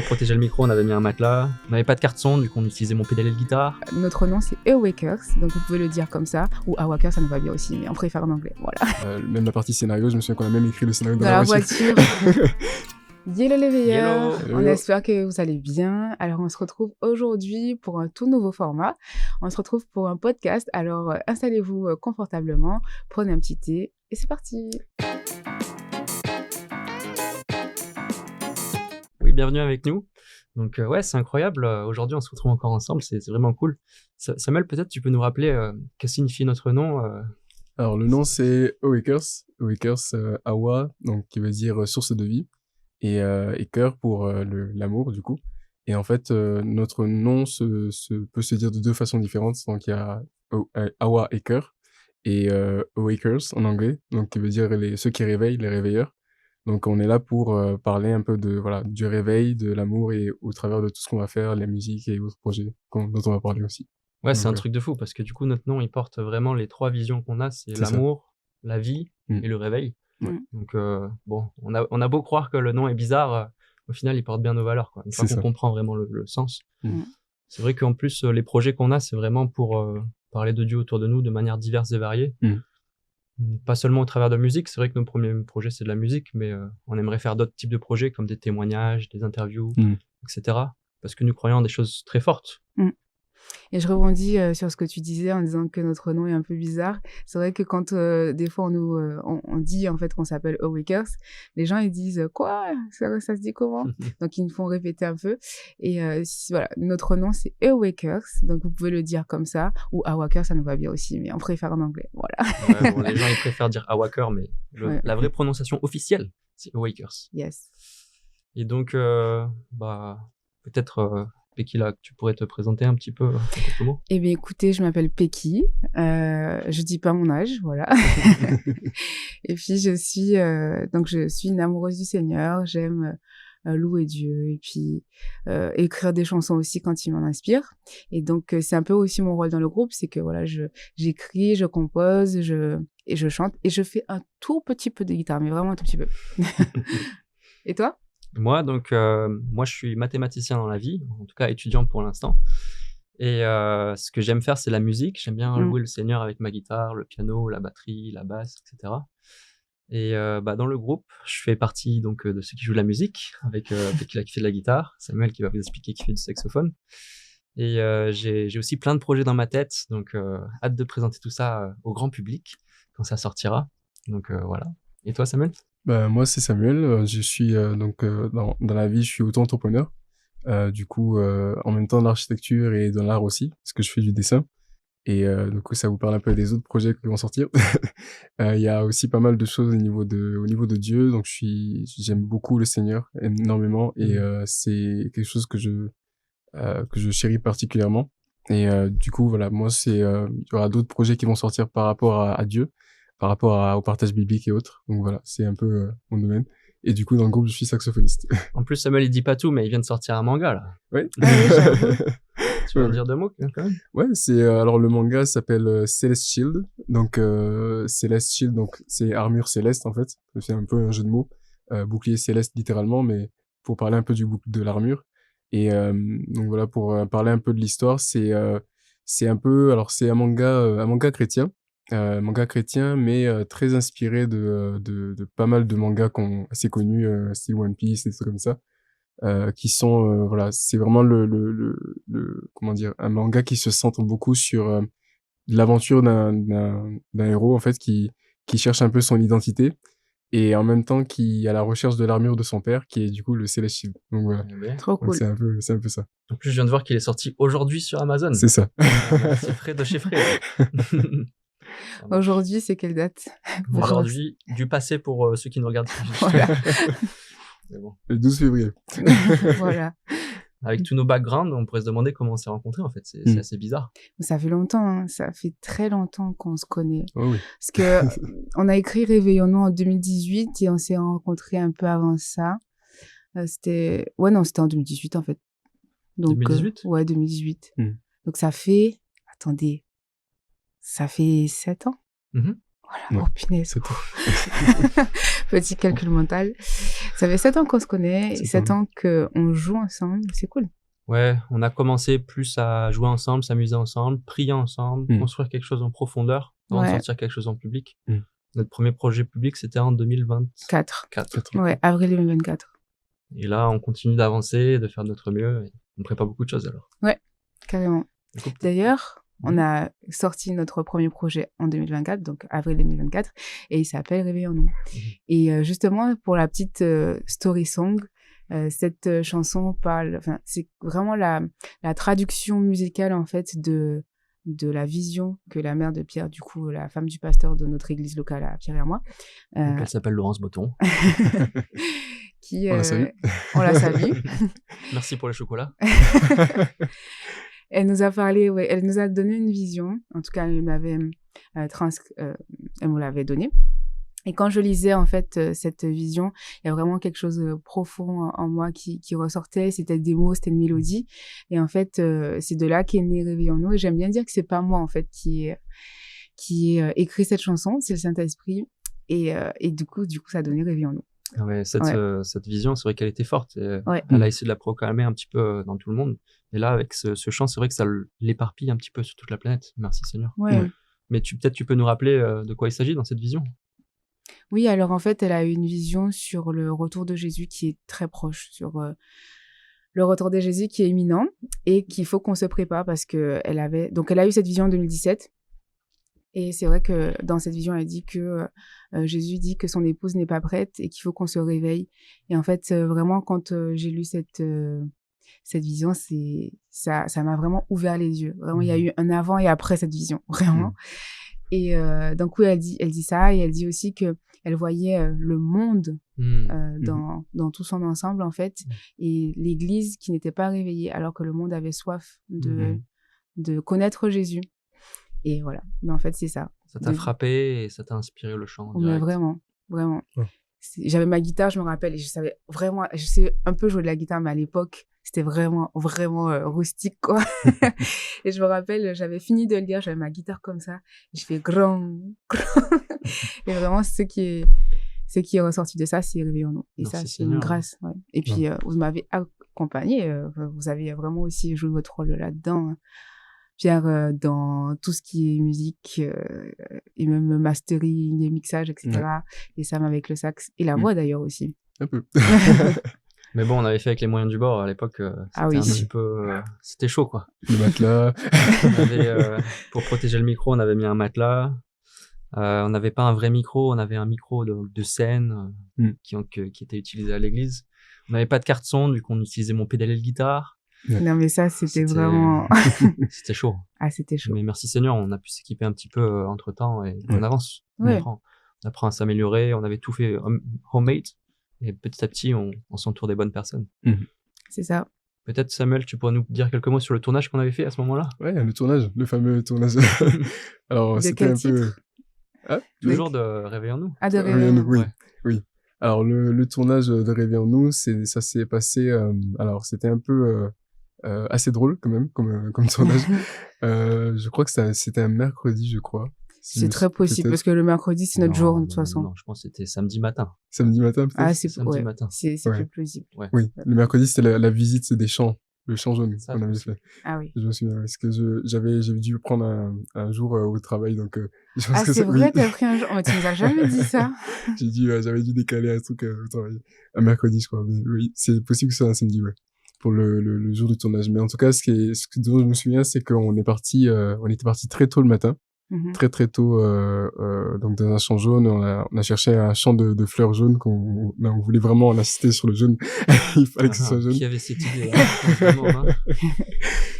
Pour protéger le micro, on avait mis un matelas. On n'avait pas de carte son, du coup on utilisait mon pédalier de guitare. Notre nom c'est Awakers, donc vous pouvez le dire comme ça, ou Awakers ça nous va bien aussi, mais on préfère en anglais, voilà. Même la partie scénario, je me souviens qu'on a même écrit le scénario Dans la voiture. Hello les veilleurs, Hello. on espère que vous allez bien. Alors on se retrouve aujourd'hui pour un tout nouveau format. On se retrouve pour un podcast, alors installez-vous confortablement, prenez un petit thé et c'est parti. Oui, bienvenue avec nous. Donc ouais, c'est incroyable. Aujourd'hui, on se retrouve encore ensemble, c'est vraiment cool. Samuel, peut-être tu peux nous rappeler que signifie notre nom Alors le nom c'est Awakers, Awa, donc qui veut dire source de vie, et cœur pour l'amour du coup. Et en fait, notre nom peut se dire de deux façons différentes. Donc il y a Awa et cœur, et Awakers en anglais, donc qui veut dire ceux qui réveillent, les réveilleurs. Donc on est là pour parler un peu du réveil, de l'amour, et au travers de tout ce qu'on va faire, la musique et autres projets dont on va parler aussi. Ouais, c'est Donc, un truc de fou parce que du coup, notre nom, il porte vraiment les trois visions qu'on a, c'est C'est ça. l'amour, la vie et le réveil. Ouais. Donc bon, on a beau croire que le nom est bizarre, au final, il porte bien nos valeurs, quoi. Une fois C'est qu'on ça. comprend vraiment le sens. Mm. C'est vrai qu'en plus, les projets qu'on a, c'est vraiment pour parler de Dieu autour de nous de manière diverse et variée. Pas seulement au travers de musique, c'est vrai que nos premiers projets, c'est de la musique, mais on aimerait faire d'autres types de projets comme des témoignages, des interviews, etc. Parce que nous croyons en des choses très fortes. Et je rebondis sur ce que tu disais en disant que notre nom est un peu bizarre. C'est vrai que quand des fois on dit en fait qu'on s'appelle Awakers, les gens ils disent quoi, ça se dit comment? Donc ils nous font répéter un peu. Et voilà, notre nom c'est Awakers, donc vous pouvez le dire comme ça, ou Awakers ça nous va bien aussi, mais on préfère en anglais. Voilà. Ouais, bon, les gens ils préfèrent dire Awaker, mais Ouais. la vraie prononciation officielle, c'est Awakers. Yes. Et donc, peut-être, Becky, là, tu pourrais te présenter un petit peu en quelques mots. Eh bien, écoutez, je m'appelle Becky. Je dis pas mon âge, voilà. Et puis, je suis une amoureuse du Seigneur. J'aime louer Dieu et puis écrire des chansons aussi quand il m'en inspire. Et donc, c'est un peu aussi mon rôle dans le groupe, c'est que voilà, j'écris, je compose, et je chante et je fais un tout petit peu de guitare, mais vraiment un tout petit peu. Et toi? Moi, je suis mathématicien dans la vie, en tout cas étudiant pour l'instant. Et ce que j'aime faire, c'est la musique. J'aime bien louer le Seigneur avec ma guitare, le piano, la batterie, la basse, etc. Et dans le groupe, je fais partie donc de ceux qui jouent de la musique, avec Becky là, qui fait de la guitare, Samuel qui va vous expliquer qui fait du saxophone. Et j'ai aussi plein de projets dans ma tête, donc hâte de présenter tout ça au grand public quand ça sortira. Donc voilà. Et toi, Samuel? Moi c'est Samuel, je suis dans la vie, je suis auto-entrepreneur. Du coup, en même temps de l'architecture et de l'art aussi, parce que je fais du dessin. Et du coup, ça vous parle un peu des autres projets qui vont sortir. Il y a aussi pas mal de choses au niveau de Dieu. Donc, j'aime beaucoup le Seigneur énormément, et c'est quelque chose que je chéris particulièrement. Et du coup, voilà, moi, il y aura d'autres projets qui vont sortir par rapport à Dieu, par rapport au partage biblique et autres. Donc voilà, c'est un peu mon domaine. Et du coup, dans le groupe, je suis saxophoniste. En plus, Samuel, il dit pas tout, mais il vient de sortir un manga, là. Oui. Tu veux en dire deux mots, quand même? Ouais, alors le manga s'appelle Celeste Shield. Donc Celeste Shield, donc c'est armure céleste en fait. C'est un peu un jeu de mots. Bouclier céleste littéralement, mais pour parler un peu de l'armure. Et donc voilà, pour parler un peu de l'histoire, c'est un peu, alors c'est un manga chrétien. Manga chrétien, mais très inspiré de pas mal de mangas assez connus, style One Piece et des trucs comme ça, qui sont voilà, c'est vraiment comment dire, un manga qui se centre beaucoup sur l'aventure d'un héros en fait qui cherche un peu son identité, et en même temps qui est à la recherche de l'armure de son père, qui est du coup le Celeste Shield. Donc voilà. Trop Donc cool. c'est un peu ça. En plus, je viens de voir qu'il est sorti aujourd'hui sur Amazon. C'est ça. C'est frais de chez frais. Aujourd'hui, c'est quelle date? Aujourd'hui, du passé pour ceux qui nous regardent. Voilà. Mais bon. Le 12 février. Voilà. Avec tous nos backgrounds, on pourrait se demander comment on s'est rencontrés, en fait. C'est assez bizarre. Ça fait longtemps, hein. Ça fait très longtemps qu'on se connaît. Oh oui. Parce que on a écrit Réveillons-nous en 2018 et on s'est rencontrés un peu avant ça. C'était en 2018 en fait. Donc, 2018? ouais, 2018. Donc ça fait 7 ans. Voilà, Ouais. oh punaise. Petit calcul mental. Ça fait 7 ans qu'on se connaît, C'est 7 pas ans qu'on joue ensemble, c'est cool. Ouais, on a commencé plus à jouer ensemble, s'amuser ensemble, prier ensemble, construire quelque chose en profondeur avant de Ouais. sortir quelque chose en public. Mm. Notre premier projet public, c'était en 2024. 4. Ouais, avril 2024. Et là, on continue d'avancer, de faire de notre mieux. Et on prépare beaucoup de choses alors. Carrément. Du coup, D'ailleurs, on Mhm. a sorti notre premier projet en 2024, donc avril 2024, et il s'appelle Réveillons-nous. Et justement, pour la petite story song, cette chanson parle, enfin, c'est vraiment la traduction musicale en fait de la vision que la mère de Pierre, du coup, la femme du pasteur de notre église locale à Pierre et moi, donc elle s'appelle Laurence Botton. qui On la salue. on la salue. Merci pour les chocolats. Elle nous a parlé, ouais, elle nous a donné une vision. En tout cas, elle m'avait elle me l'avait donnée. Et quand je lisais en fait cette vision, il y a vraiment quelque chose de profond en moi qui ressortait. C'était des mots, c'était une mélodie. Et en fait, c'est de là qu'est né Réveillons-nous. Et j'aime bien dire que c'est pas moi en fait qui ai écrit cette chanson, c'est le Saint-Esprit. Et du coup, ça a donné Réveillons-nous. Ah ouais, cette vision, c'est vrai qu'elle était forte. Et Ouais. elle a essayé de la proclamer un petit peu dans tout le monde. Et là, avec ce chant, c'est vrai que ça l'éparpille un petit peu sur toute la planète. Merci Seigneur. Ouais. Mais peut-être tu peux nous rappeler de quoi il s'agit dans cette vision. Oui, alors en fait, elle a eu une vision sur le retour de Jésus qui est très proche, sur le retour de Jésus qui est imminent et qu'il faut qu'on se prépare parce que elle a eu cette vision en 2017. Et c'est vrai que dans cette vision, elle dit que Jésus dit que son épouse n'est pas prête et qu'il faut qu'on se réveille. Et en fait, vraiment, quand j'ai lu cette vision, ça m'a vraiment ouvert les yeux. Vraiment, il y a eu un avant et après cette vision, vraiment. Et donc oui, elle dit ça, et elle dit aussi que elle voyait le monde dans tout son ensemble en fait, et l'Église qui n'était pas réveillée alors que le monde avait soif de connaître Jésus. Et voilà, mais en fait c'est ça. Ça t'a frappé et ça t'a inspiré le chant. Mais vraiment. Ouais. J'avais ma guitare, je me rappelle, et je sais un peu jouer de la guitare, mais à l'époque c'était vraiment rustique quoi. Et je me rappelle, j'avais fini de le lire, j'avais ma guitare comme ça, et je fais grand. Et vraiment ce qui est ressorti de ça, c'est Réveillons-nous. Et Merci ça, c'est Seigneur. une grâce. Ouais. Et puis vous m'avez accompagné, vous avez vraiment aussi joué votre rôle là-dedans, hein. Pierre, dans tout ce qui est musique et même mastering et mixage, etc. Ouais. Et Sam avec le sax et la voix d'ailleurs aussi. Un peu. Mais bon, on avait fait avec les moyens du bord à l'époque. C'était oui. un petit peu, c'était chaud quoi. Le matelas. On avait, pour protéger le micro, on avait mis un matelas. On n'avait pas un vrai micro, on avait un micro de scène qui était utilisé à l'église. On n'avait pas de carte son, du coup on utilisait mon pédalier de guitare. Non mais ça c'était vraiment c'était chaud. Ah c'était chaud. Mais merci Seigneur, on a pu s'équiper un petit peu entre temps et on avance. Ouais. On apprend à s'améliorer, on avait tout fait homemade et petit à petit on s'entoure des bonnes personnes. C'est ça. Peut-être Samuel, tu pourrais nous dire quelques mots sur le tournage qu'on avait fait à ce moment-là? Ouais, le tournage, le fameux tournage. Alors De c'était quel un peu... titre? Toujours de Réveillons-nous. Ah, de Réveillons-nous, Réveillons-nous. oui. Alors le tournage de Réveillons-nous, ça s'est passé... alors c'était un peu assez drôle quand même, comme tournage. Je crois que c'était un mercredi, je crois. C'est très possible parce que le mercredi c'est notre jour de toute façon. Non, je pense que c'était samedi matin. Samedi matin peut-être. Ah c'est samedi matin. C'est plus plausible. Ouais. Oui, le mercredi c'était la visite des champs, le champ jaune Ça, qu'on avait fait. Ah oui. Je me souviens parce que j'avais dû prendre un jour au travail, donc je pense Ah que c'est vrai, oui. t'as pris un jour. Oh, tu nous as jamais dit ça. J'avais dû décaler un truc au travail, un mercredi je crois. Mais oui, c'est possible que ce soit un samedi, ouais, pour le jour du tournage. Mais en tout cas, ce dont je me souviens, c'est qu'on était parti très tôt le matin. Très très tôt, donc dans un champ jaune, on a cherché un champ de fleurs jaunes on voulait vraiment en assister sur le jaune. Il fallait que ce soit jaune. Qui avait cette idée hein.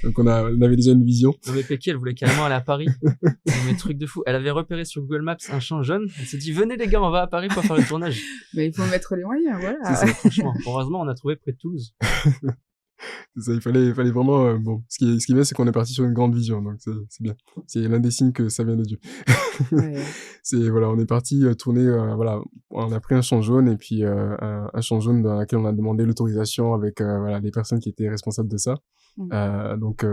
Donc on avait déjà une vision. Non mais Pecky, elle voulait carrément aller à Paris. Mais truc de fou. Elle avait repéré sur Google Maps un champ jaune. Elle s'est dit venez les gars, on va à Paris pour faire le tournage. Mais il faut mettre les moyens, voilà. C'est ça, franchement. Heureusement, on a trouvé près de Toulouse. C'est ça, il fallait vraiment bon. Ce qui est bien, c'est qu'on est parti sur une grande vision, donc c'est bien. C'est l'un des signes que ça vient de Dieu. Ouais. On est parti tourner, voilà, on a pris un champ jaune et puis un champ jaune dans lequel on a demandé l'autorisation avec les personnes qui étaient responsables de ça. Donc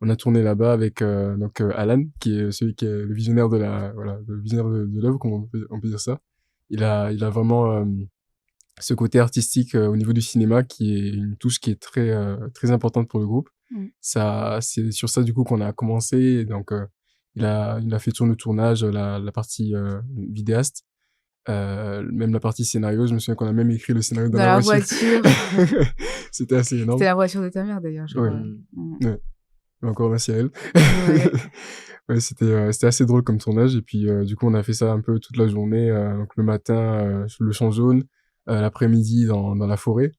on a tourné là-bas avec Alan, qui est celui qui est le visionnaire le visionnaire de l'œuvre, on peut dire ça. Il a vraiment ce côté artistique au niveau du cinéma qui est une touche qui est très importante pour le groupe. C'est sur ça du coup qu'on a commencé. Donc il a fait tout le tournage, la partie vidéaste, même la partie scénario. Je me souviens qu'on a même écrit le scénario dans la voiture. C'était assez énorme. C'était la voiture de ta mère d'ailleurs, je crois. Ouais. Encore merci à elle. Ouais. Ouais, c'était assez drôle comme tournage. Et puis du coup on a fait ça un peu toute la journée. Donc le matin le champ jaune, l'après-midi dans la forêt,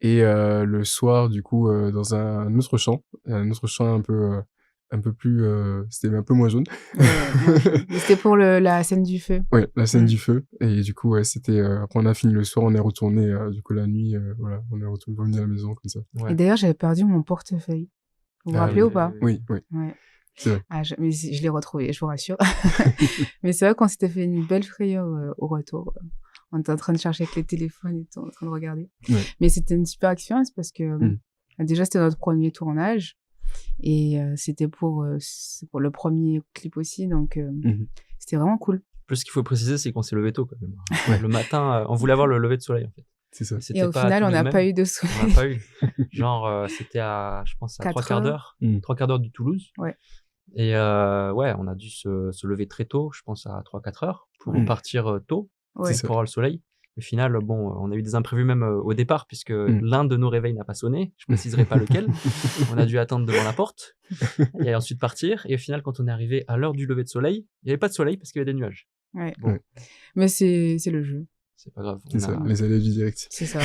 et le soir du coup dans un autre champ un peu plus c'était un peu moins jaune. C'était pour la scène du feu. Ouais, la scène du feu. Et du coup c'était après on a fini le soir, on est retourné du coup la nuit, voilà, on est revenu à la maison comme ça. Et d'ailleurs j'avais perdu mon portefeuille. Vous vous rappelez ou pas? Oui. Ouais. C'est vrai. Mais je l'ai retrouvé, je vous rassure. Mais c'est vrai qu'on s'était fait une belle frayeur au retour. On était en train de chercher avec les téléphones et tout, en train de regarder. Ouais. Mais c'était une super expérience parce que déjà c'était notre premier tournage et c'était pour le premier clip aussi, donc c'était vraiment cool. Plus, ce qu'il faut préciser, c'est qu'on s'est levé tôt quand même. Ouais. Le matin, on voulait avoir le lever de soleil en fait. C'est ça. Et au final, on n'a pas eu de soleil. On n'a pas eu. Genre, c'était je pense, à 3 quarts d'heure. 3 quarts d'heure de Toulouse. Ouais. Et ouais, on a dû se lever très tôt, je pense à 3-4 heures, pour partir tôt, pour avoir le soleil. Au final, bon, on a eu des imprévus même au départ, puisque l'un de nos réveils n'a pas sonné, je préciserai pas lequel. On a dû attendre devant la porte, et ensuite partir. Et au final, quand on est arrivé à l'heure du lever de soleil, il n'y avait pas de soleil parce qu'il y avait des nuages. Ouais. Bon. Mais c'est le jeu. C'est pas grave. C'est ça, les allées du direct. C'est ça.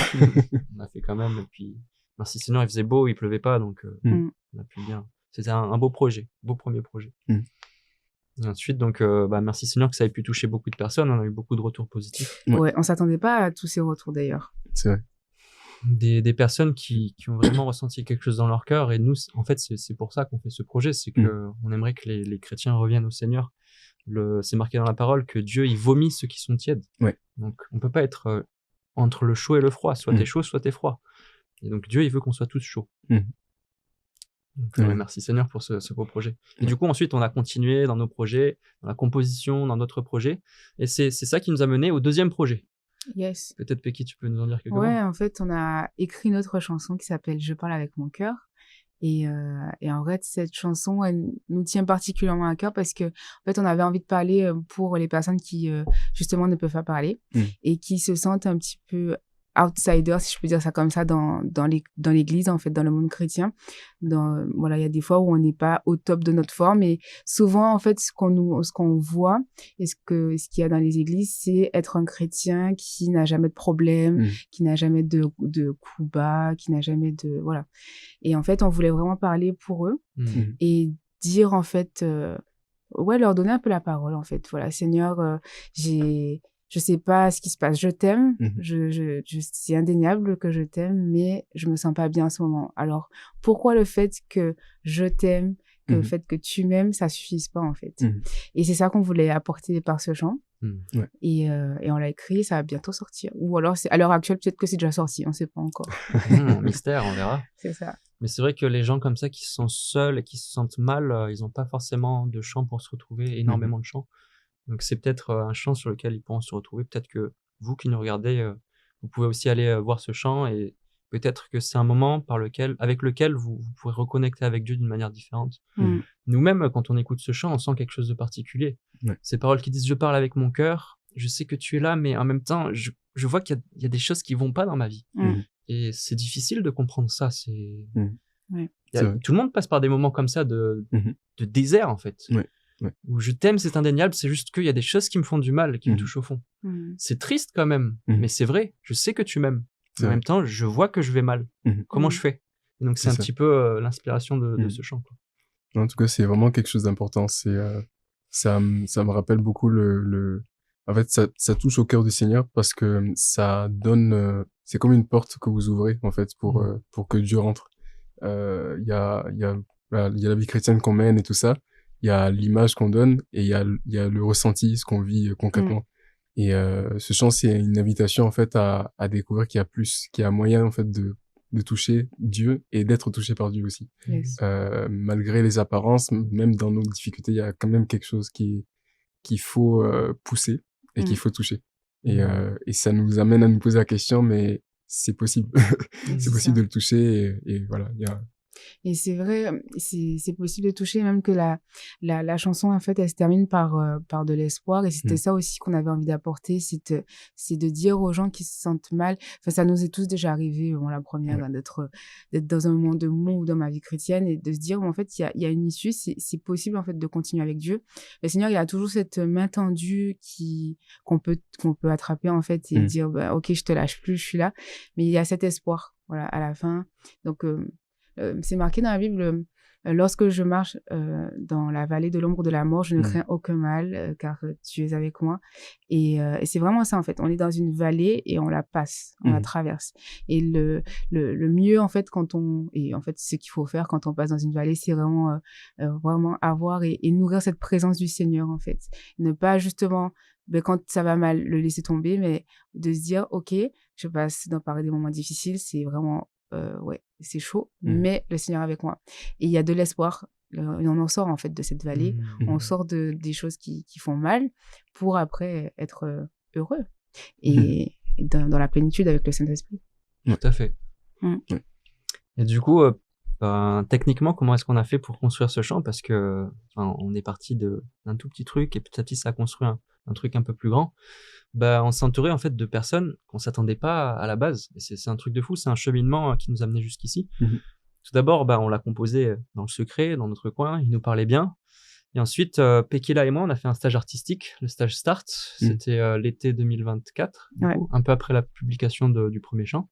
On a fait quand même, et puis, merci Seigneur, il faisait beau, il pleuvait pas, donc on a pu bien. C'était un beau projet, beau premier projet. Et ensuite, donc, merci Seigneur que ça ait pu toucher beaucoup de personnes. On a eu beaucoup de retours positifs. Ouais, on s'attendait pas à tous ces retours d'ailleurs. C'est vrai. Des personnes qui ont vraiment ressenti quelque chose dans leur cœur. Et nous, en fait, c'est pour ça qu'on fait ce projet. C'est que on aimerait que les chrétiens reviennent au Seigneur. C'est marqué dans la parole que Dieu, il vomit ceux qui sont tièdes. Ouais. Donc, on peut pas être entre le chaud et le froid. Soit t'es chaud, soit t'es froid. Et donc, Dieu, il veut qu'on soit tous chauds. Donc, merci Seigneur pour ce beau projet. Et du coup, ensuite, on a continué dans nos projets, dans la composition, dans d'autres projets. Et c'est ça qui nous a mené au deuxième projet. Yes. Peut-être, Pecky, tu peux nous en dire quelques mots? Ouais, en fait, on a écrit une autre chanson qui s'appelle « Je parle avec mon cœur ». Et en fait, cette chanson, elle nous tient particulièrement à cœur parce que, en fait, on avait envie de parler pour les personnes qui, justement, ne peuvent pas parler et qui se sentent un petit peu outsiders, si je peux dire ça comme ça, dans l'église, en fait, dans le monde chrétien. Voilà, il y a des fois où on n'est pas au top de notre forme et souvent, en fait, ce qu'on voit et ce qu'il y a dans les églises, c'est être un chrétien qui n'a jamais de problème, qui n'a jamais de coups bas, qui n'a jamais de, voilà. Et en fait, on voulait vraiment parler pour eux et dire, en fait, leur donner un peu la parole, en fait. Voilà, Seigneur, je sais pas ce qui se passe. Je t'aime. C'est indéniable que je t'aime, mais je me sens pas bien en ce moment. Alors, pourquoi le fait que je t'aime, que le fait que tu m'aimes, ça suffise pas, en fait. Et c'est ça qu'on voulait apporter par ce chant. Et on l'a écrit, ça va bientôt sortir. Ou alors, à l'heure actuelle, peut-être que c'est déjà sorti. On sait pas encore. Mystère, on verra. C'est ça. Mais c'est vrai que les gens comme ça qui se sentent seuls et qui se sentent mal, ils ont pas forcément de chant pour se retrouver, énormément de chants. Donc c'est peut-être un chant sur lequel ils pourront se retrouver. Peut-être que vous qui nous regardez, vous pouvez aussi aller voir ce chant et peut-être que c'est un moment avec lequel vous pourrez reconnecter avec Dieu d'une manière différente. Nous-mêmes, quand on écoute ce chant, on sent quelque chose de particulier. Ces paroles qui disent « Je parle avec mon cœur, je sais que tu es là, mais en même temps, je vois qu'il y a des choses qui vont pas dans ma vie. » Et c'est difficile de comprendre ça. Tout le monde passe par des moments comme ça de désert, en fait. Où je t'aime, c'est indéniable, c'est juste qu'il y a des choses qui me font du mal, qui me touchent au fond. C'est triste quand même, mais c'est vrai, je sais que tu m'aimes. En même temps, je vois que je vais mal. Comment je fais? Et donc c'est un petit peu l'inspiration de ce chant, quoi. En tout cas, c'est vraiment quelque chose d'important. Ça me rappelle beaucoup en fait, ça touche au cœur du Seigneur parce que ça donne, c'est comme une porte que vous ouvrez, en fait, pour que Dieu rentre. Il y a la vie chrétienne qu'on mène et tout ça. Il y a l'image qu'on donne et il y a le ressenti, ce qu'on vit concrètement. Et ce chant, c'est une invitation en fait à découvrir qu'il y a plus, qu'il y a moyen en fait de toucher Dieu et d'être touché par Dieu aussi. Malgré les apparences, même dans nos difficultés, il y a quand même quelque chose qu'il faut pousser et qu'il faut toucher. Et ça nous amène à nous poser la question, mais c'est possible. C'est C'est possible ça. de le toucher et voilà, il y a... Et c'est vrai, c'est possible de toucher, même que la chanson, en fait, elle se termine par de l'espoir. Et c'était ça aussi qu'on avait envie d'apporter, c'est de dire aux gens qui se sentent mal. Enfin, ça nous est tous déjà arrivé, bon, la première, Ouais. hein, d'être dans un moment de mou dans ma vie chrétienne et de se dire, en fait, il y a une issue, c'est possible, en fait, de continuer avec Dieu. Le Seigneur, il a toujours cette main tendue qu'on peut attraper, en fait, et dire, bah, OK, je te lâche plus, je suis là. Mais il y a cet espoir, voilà, à la fin. Donc, c'est marqué dans la Bible, lorsque je marche dans la vallée de l'ombre de la mort, je ne crains aucun mal, car tu es avec moi. Et c'est vraiment ça, en fait. On est dans une vallée et on la passe, on la traverse. Et le mieux, en fait, et en fait, ce qu'il faut faire quand on passe dans une vallée, c'est vraiment avoir et nourrir cette présence du Seigneur, en fait. Ne pas justement, ben, quand ça va mal, le laisser tomber, mais de se dire, OK, je passe par des moments difficiles, c'est vraiment ouais, c'est chaud, mais le Seigneur est avec moi. Et il y a de l'espoir. Et on en sort, en fait, de cette vallée. On sort des choses qui font mal pour après être heureux et dans la plénitude avec le Saint-Esprit. Tout à fait. Mm. Et du coup, ben, techniquement, comment est-ce qu'on a fait pour construire ce chant? Parce que, enfin, on est parti d'un tout petit truc et petit à petit, ça a construit un truc un peu plus grand. Bah, on s'est entouré en fait de personnes qu'on s'attendait pas à la base. Et c'est un truc de fou, c'est un cheminement qui nous a amené jusqu'ici. Tout d'abord, bah, on l'a composé dans le secret, dans notre coin, il nous parlait bien. Et ensuite, Pekela et moi, on a fait un stage artistique, le stage Start. C'était l'été 2024, du coup, un peu après la publication du premier chant.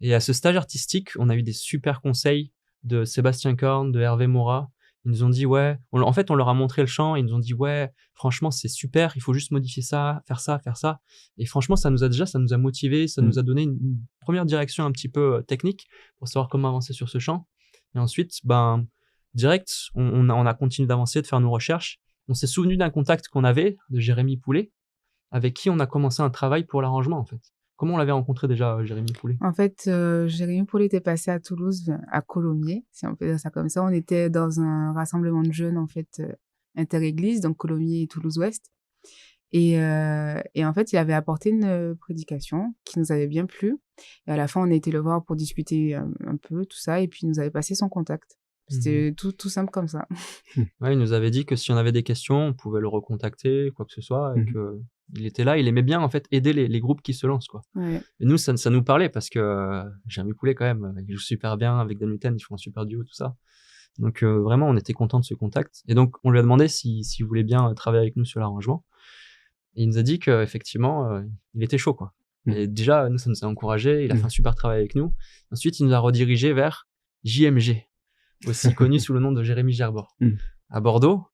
Et à ce stage artistique, on a eu des super conseils de Sébastien Korn, de Hervé Moura. Ils nous ont dit, ouais, en fait, on leur a montré le chant, et ils nous ont dit, ouais, franchement, c'est super, il faut juste modifier ça, faire ça, faire ça. Et franchement, ça nous a motivés, ça nous a donné une première direction un petit peu technique pour savoir comment avancer sur ce chant. Et ensuite, ben, direct, on a continué d'avancer, de faire nos recherches. On s'est souvenu d'un contact qu'on avait, de Jérémy Poulet, avec qui on a commencé un travail pour l'arrangement, en fait. Comment on l'avait rencontré déjà, Jérémy Poulet? En fait, Jérémy Poulet était passé à Toulouse, à Colomiers, si on peut dire ça comme ça. On était dans un rassemblement de jeunes, en fait, inter-églises, donc Colomiers et Toulouse-Ouest. Et en fait, il avait apporté une prédication qui nous avait bien plu. Et à la fin, on a été le voir pour discuter un peu, tout ça. Et puis, il nous avait passé son contact. C'était tout simple comme ça. Ouais, il nous avait dit que si on avait des questions, on pouvait le recontacter, quoi que ce soit, et que il était là, il aimait bien en fait aider les groupes qui se lancent, quoi. Ouais. Et nous, ça nous parlait parce que Jérémy Poulet quand même, il joue super bien avec Dan Muten, ils font un super duo, tout ça. Donc vraiment, on était content de ce contact. Et donc, on lui a demandé s'il voulait bien travailler avec nous sur l'arrangement. Et il nous a dit qu'effectivement, il était chaud, quoi. Et déjà, nous, ça nous a encouragé. Il a fait un super travail avec nous. Ensuite, il nous a redirigé vers JMG, aussi connu sous le nom de Jérémy Gerbord, à Bordeaux.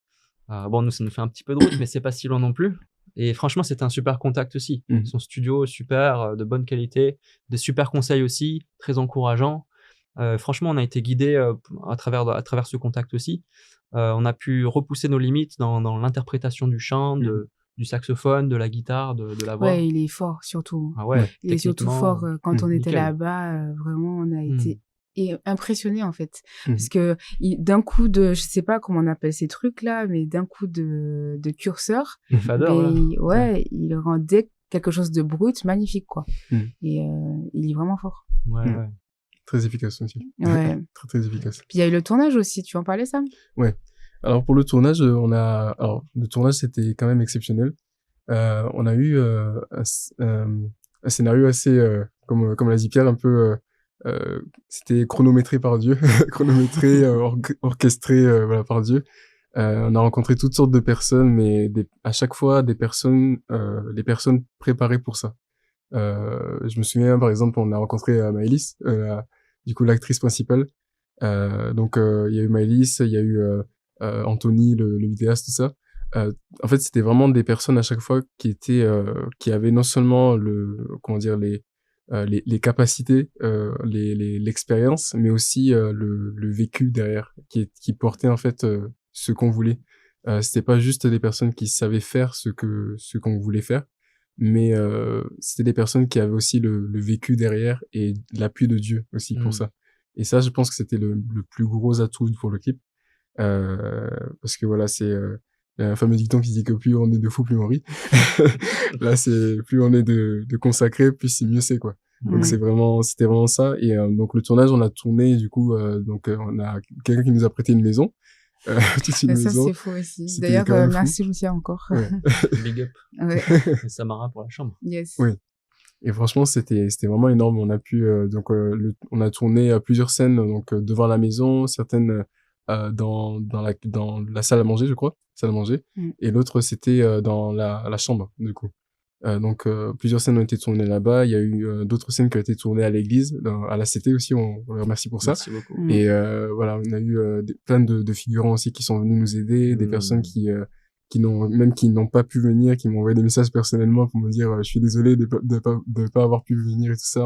Bon, nous, ça nous fait un petit peu de route, mais c'est pas si loin non plus. Et franchement, c'était un super contact aussi. Son studio, super, de bonne qualité, des super conseils aussi, très encourageants. Franchement, on a été guidés à travers ce contact aussi. On a pu repousser nos limites dans l'interprétation du chant, du saxophone, de la guitare, de la voix. Ouais, il est fort, surtout. Ah ouais, Il est surtout fort quand on était nickel. là-bas. Vraiment, on a été impressionnés, en fait. Parce que d'un coup je sais pas comment on appelle ces trucs-là, mais d'un coup de curseur, Fader, voilà. il rendait quelque chose de brut, magnifique, quoi. Et il est vraiment fort. Ouais, ouais. Très efficace aussi. Ouais. Très, très efficace. Puis il y a eu le tournage aussi, tu en parlais, Sam? Ouais. Alors pour le tournage, le tournage c'était quand même exceptionnel. On a eu un scénario assez, comme l'a dit Pierre, un peu, c'était chronométré par Dieu, chronométré, orchestré, voilà, par Dieu. On a rencontré toutes sortes de personnes, mais à chaque fois des personnes préparées pour ça. Je me souviens par exemple, on a rencontré Maëlys, du coup l'actrice principale. Donc il y a eu Maëlys, il y a eu Anthony, le vidéaste, tout ça. En fait, c'était vraiment des personnes à chaque fois qui avaient non seulement les capacités, l'expérience, mais aussi le vécu derrière, qui portait en fait ce qu'on voulait. C'était pas juste des personnes qui savaient faire ce qu'on voulait faire, mais c'était des personnes qui avaient aussi le vécu derrière et l'appui de Dieu aussi pour ça. Et ça, je pense que c'était le plus gros atout pour le clip. Parce que voilà, Il y a un fameux dicton qui dit que plus on est de fous, plus on rit. Là, c'est plus on est de consacrés, plus c'est mieux c'est, quoi. Donc c'était vraiment ça. Et donc le tournage, on a tourné, du coup, on a quelqu'un qui nous a prêté une maison. Toute une ça, maison. c'est faux aussi. D'ailleurs, merci Lucia encore. Ouais. Big up. Ouais. Et Samara pour la chambre. Yes. Oui. Et franchement, c'était vraiment énorme. On a pu, on a tourné plusieurs scènes, donc, devant la maison, certaines, dans la salle à manger, je crois, salle à manger. Et l'autre, c'était, dans la chambre, du coup. Donc, plusieurs scènes ont été tournées là-bas. Il y a eu d'autres scènes qui ont été tournées à l'église, à la CT aussi. On les remercie pour ça. Merci beaucoup. Et voilà, on a eu plein de figurants aussi qui sont venus nous aider, des personnes qui n'ont pas pu venir, qui m'ont envoyé des messages personnellement pour me dire je suis désolé de pas avoir pu venir et tout ça.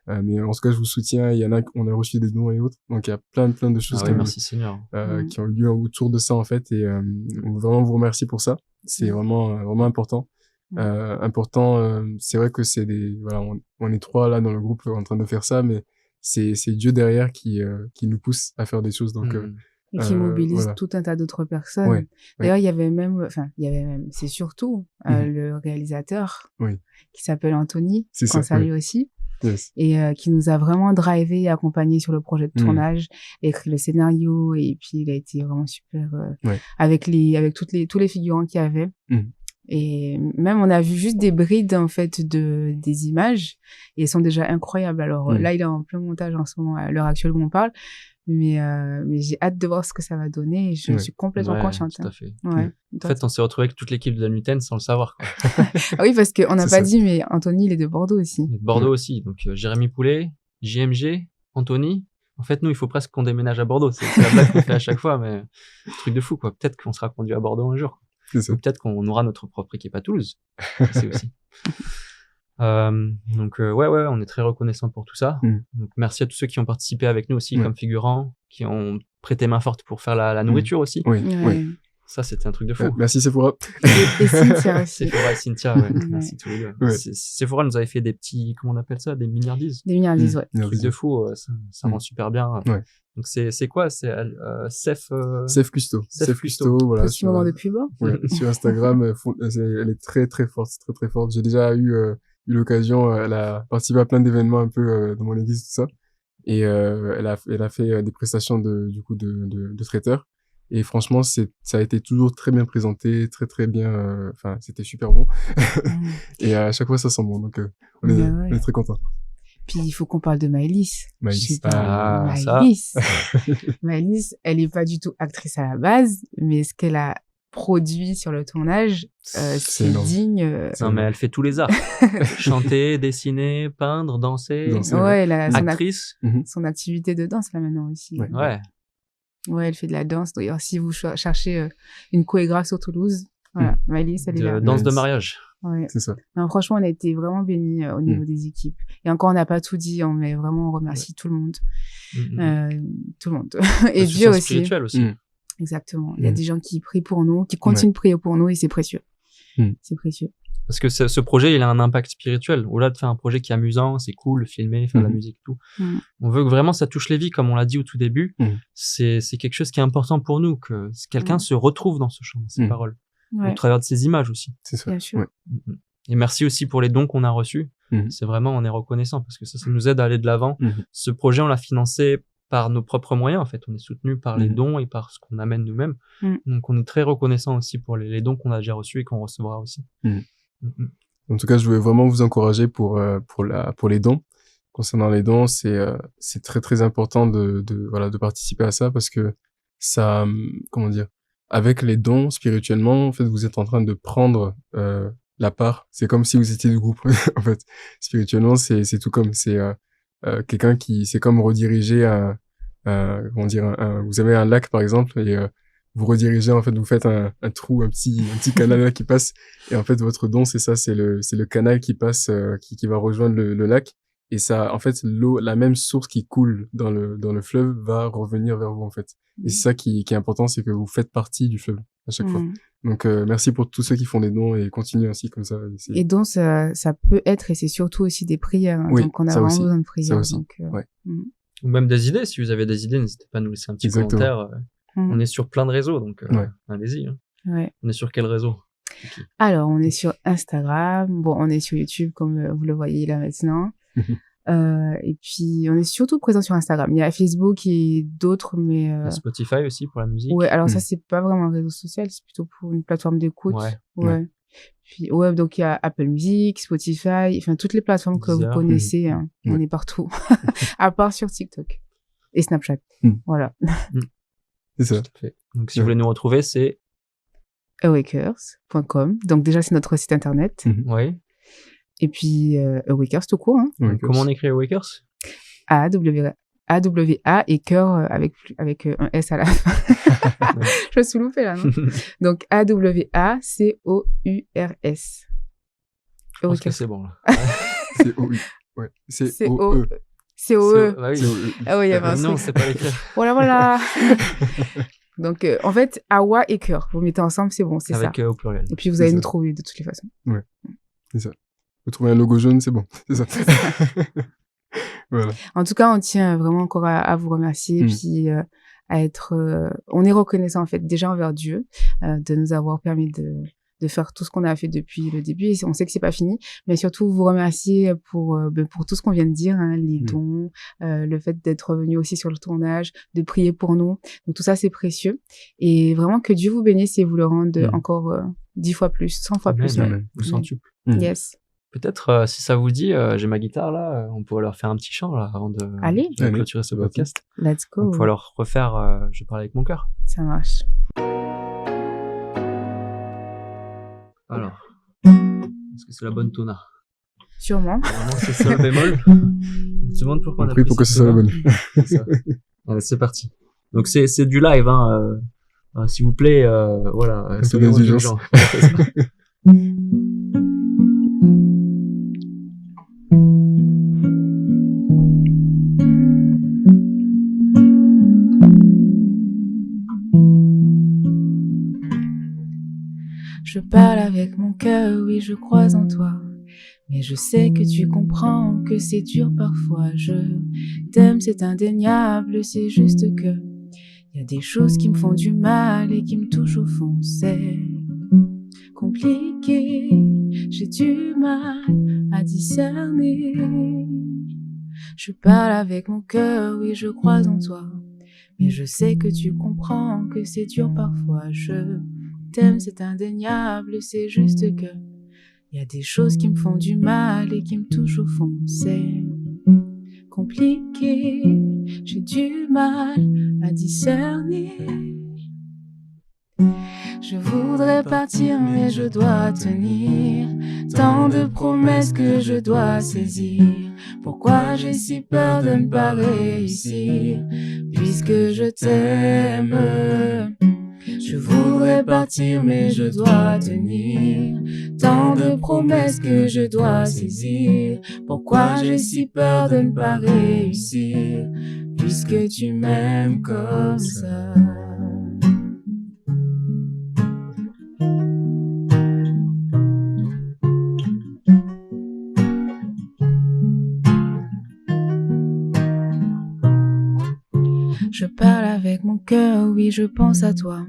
Mais en tout cas, je vous soutiens. Il y en a, on a reçu des dons et autres. Donc il y a plein de choses merci Seigneur. qui ont eu lieu autour de ça en fait. Et on veut vraiment vous remercier pour ça. C'est vraiment important. C'est vrai que on est 3 là dans le groupe en train de faire ça, mais c'est Dieu derrière qui nous pousse à faire des choses. Donc et qui mobilise tout un tas d'autres personnes. D'ailleurs, il y avait même, c'est surtout le réalisateur qui s'appelle Anthony, qu'on salue aussi, et qui nous a vraiment drivé et accompagné sur le projet de tournage, écrit le scénario, et puis il a été vraiment super avec tous les figurants qu'il y avait. Et même, on a vu juste des brides, en fait, des images, et elles sont déjà incroyables. Alors là, il est en plein montage en ce moment, à l'heure actuelle où on parle, mais j'ai hâte de voir ce que ça va donner, et je suis complètement consciente. Tout à fait. En fait, on s'est retrouvé avec toute l'équipe de la Nuten sans le savoir, quoi. Ah oui, parce qu'on n'a pas dit, mais Anthony, il est de Bordeaux aussi. De Bordeaux aussi. Donc, Jérémy Poulet, JMG, Anthony. En fait, nous, il faut presque qu'on déménage à Bordeaux. C'est la blague qu'on fait à chaque fois, mais truc de fou, quoi. Peut-être qu'on sera conduit à Bordeaux un jour. Ou peut-être qu'on aura notre propre équipe à Toulouse. C'est aussi. Donc on est très reconnaissant pour tout ça. Donc merci à tous ceux qui ont participé avec nous aussi comme figurants, qui ont prêté main forte pour faire la nourriture aussi. Ça, c'était un truc de fou. Merci Sephora. Et Cynthia aussi. Sephora et Cynthia, merci tous les deux. Sephora nous avait fait des petits, comment on appelle ça, des milliardises. Des milliardises, Un truc de fou, ça rend super bien. Donc c'est quoi? C'est Sef Custo. Sef Custo, voilà. Petit moment de pub. Sur Instagram, elle est très très forte, très très forte. J'ai déjà eu l'occasion, elle a participé à plein d'événements un peu dans mon église, tout ça. Et elle a fait des prestations de traiteur. Et franchement, ça a été toujours très bien présenté, très très bien. Enfin, c'était super bon. Et à chaque fois, ça sent bon. Donc, on est très contents. Puis il faut qu'on parle de Maëlys. Maëlys. Maëlys, elle est pas du tout actrice à la base, mais ce qu'elle a produit sur le tournage, c'est digne. Non, mais elle fait tous les arts. Chanter, dessiner, peindre, danser. Actrice. Son activité de danse là maintenant aussi. Ouais, elle fait de la danse. D'ailleurs, si vous cherchez une chorégraphe sur Toulouse, voilà, Maëlys, elle est là. Danse de mariage. Ouais. C'est ça. Non, franchement, on a été vraiment bénis au niveau des équipes. Et encore, on n'a pas tout dit, mais vraiment, on remercie tout le monde. Tout le monde. Et Dieu aussi. Spirituel aussi. Exactement. Il y a des gens qui prient pour nous, qui continuent de prier pour nous, et c'est précieux. C'est précieux. Parce que ce projet, il a un impact spirituel. Au-delà de faire un projet qui est amusant, c'est cool, filmer, faire de la musique, tout. On veut que vraiment ça touche les vies, comme on l'a dit au tout début. C'est quelque chose qui est important pour nous, que quelqu'un se retrouve dans ce chant, dans ces paroles. Au travers de ces images aussi. C'est ça. Bien sûr. Et merci aussi pour les dons qu'on a reçus. C'est vraiment, on est reconnaissant parce que ça nous aide à aller de l'avant. Ce projet, on l'a financé par nos propres moyens, en fait. On est soutenu par les dons et par ce qu'on amène nous-mêmes. Donc, on est très reconnaissant aussi pour les dons qu'on a déjà reçus et qu'on recevra aussi. En tout cas, je voulais vraiment vous encourager pour les dons. Concernant les dons, c'est très très important de participer à ça parce que ça, comment dire, avec les dons spirituellement, en fait, vous êtes en train de prendre la part. C'est comme si vous étiez du groupe. En fait, spirituellement, c'est tout comme quelqu'un c'est comme rediriger comment dire, vous avez un lac par exemple et vous redirigez, en fait, vous faites un trou, un petit canal là qui passe. Et en fait, votre don, c'est ça, c'est le canal qui passe, qui va rejoindre le lac. Et ça, en fait, la même source qui coule dans le fleuve va revenir vers vous, en fait. Et c'est ça qui est important, c'est que vous faites partie du fleuve à chaque fois. Donc, merci pour tous ceux qui font des dons et continuez ainsi comme ça. Et donc, ça peut être, et c'est surtout aussi des prières. Oui, donc, on a vraiment besoin de prières. Ça aussi, donc, Ou même des idées. Si vous avez des idées, n'hésitez pas à nous laisser un petit commentaire. On est sur plein de réseaux, donc allez-y. Ouais. On est sur quel réseau? Ok. Alors, on est sur Instagram. Bon, on est sur YouTube, comme vous le voyez là maintenant. Et puis, on est surtout présent sur Instagram. Il y a Facebook et d'autres, mais... Il y a Spotify aussi pour la musique. Ouais, alors ça, c'est pas vraiment un réseau social, c'est plutôt pour une plateforme d'écoute. Ouais. Puis, ouais, donc il y a Apple Music, Spotify, enfin, toutes les plateformes que vous Deezer. connaissez, hein, on Ouais. est partout. À part sur TikTok et Snapchat. Voilà. C'est ça. Tout à fait. Donc, si vous voulez nous retrouver, c'est... awakers.com. Donc déjà, c'est notre site internet. Oui. Et puis, Awakers tout court, hein. Ouais, Comment on écrit Awakers? A-W-A et cœur avec un S à la fin. Je me suis loupée là, non? Donc A-W-A-C-O-U-R-S. Je pense que c'est bon, là. C'est O-U. Ouais. C'est O-E. C-O-E. Bah oui. C-O-E. Ah oui, il y avait un Non, truc. c'est pas l'écrire. Voilà. Donc, en fait, Awa et cœur. Vous mettez ensemble, c'est bon, c'est ça. Avec au pluriel. Et puis, vous C'est allez ça. nous trouver de toutes les façons. C'est ça. Vous trouvez un logo jaune, c'est bon. C'est ça. Voilà. En tout cas, on tient vraiment encore à vous remercier, puis à être... on est reconnaissant, en fait, déjà envers Dieu, de nous avoir permis de faire tout ce qu'on a fait depuis le début. Et on sait que c'est pas fini, mais surtout vous remercier pour tout ce qu'on vient de dire, hein, les dons, le fait d'être revenu aussi sur le tournage, de prier pour nous. Donc tout ça, c'est précieux. Et vraiment que Dieu vous bénisse et vous le rende encore 10 fois plus, 100 fois plus. Amen. Ou centuple. Yes. Peut-être, si ça vous dit, j'ai ma guitare là, on pourrait leur faire un petit chant là, avant de Allez. clôturer ce podcast. Let's go. On pourrait leur refaire Je parle avec mon cœur. Ça marche. Alors, est-ce que c'est la bonne tona? Sûrement. Normalement, c'est sol bémol. On se demande pourquoi on a Prie pris pour que cette ce soit la tona. bonne. C'est ça. Allez, c'est parti. Donc c'est du live, hein. S'il vous plaît, voilà. Un peu soyez d'indulgence. indulgents. C'est ça. Je parle avec mon cœur, oui, je crois en toi. Mais je sais que tu comprends que c'est dur parfois. Je t'aime, c'est indéniable, c'est juste que y a des choses qui me font du mal et qui me touchent au fond. C'est compliqué, j'ai du mal à discerner. Je parle avec mon cœur, oui, je crois en toi. Mais je sais que tu comprends que c'est dur parfois. Je t'aime, c'est indéniable, c'est juste que y a des choses qui me font du mal et qui me touchent au fond. C'est compliqué, j'ai du mal à discerner. Je voudrais partir mais je dois tenir tant de promesses que je dois saisir. Pourquoi j'ai si peur de ne pas réussir puisque je t'aime? Je voudrais partir mais je dois tenir tant de promesses que je dois saisir. Pourquoi j'ai si peur de ne pas réussir puisque tu m'aimes comme ça? Je parle avec mon cœur, oui, je pense à toi.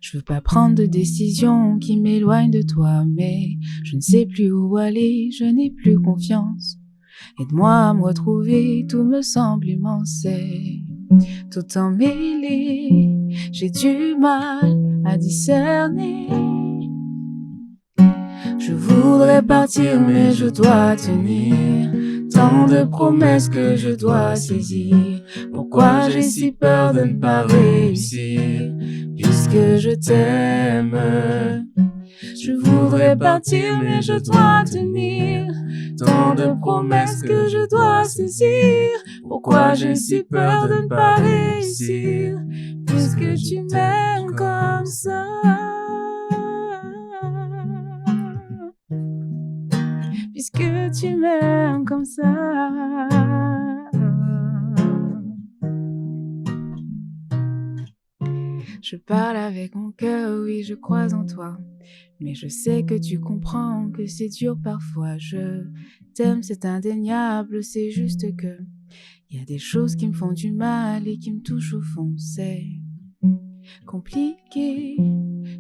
Je veux pas prendre de décision qui m'éloigne de toi, mais je ne sais plus où aller, je n'ai plus confiance. Aide-moi à me retrouver, tout me semble immense, c'est tout emmêlé. J'ai du mal à discerner. Je voudrais partir mais je dois tenir tant de promesses que je dois saisir. Pourquoi j'ai si peur de ne pas réussir puisque je t'aime? Je voudrais partir mais je dois tenir tant de promesses que je dois saisir. Pourquoi j'ai si peur de ne pas réussir puisque tu m'aimes comme ça? Puisque tu m'aimes comme ça. Je parle avec mon cœur, oui, je crois en toi. Mais je sais que tu comprends que c'est dur parfois. Je t'aime, c'est indéniable, c'est juste que y a des choses qui me font du mal et qui me touchent au fond. C'est compliqué,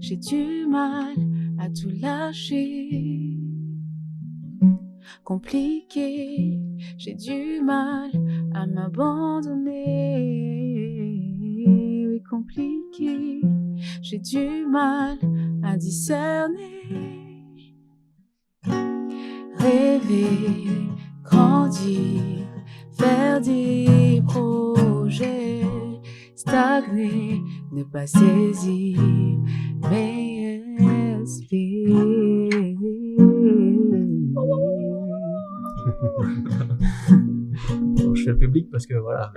j'ai du mal à tout lâcher. Compliqué, j'ai du mal à m'abandonner. Oui, compliqué, j'ai du mal à discerner. Rêver, grandir, faire des projets, stagner, ne pas saisir mes respects. Bon, je fais le public parce que voilà.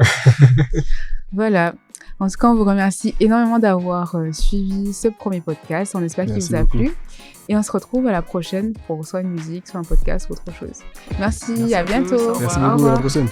Voilà. En tout cas, on vous remercie énormément d'avoir suivi ce premier podcast. On espère qu'il vous a plu. Et on se retrouve à la prochaine pour soit une musique, soit un podcast ou autre chose. Merci à bientôt. Merci beaucoup, à la prochaine.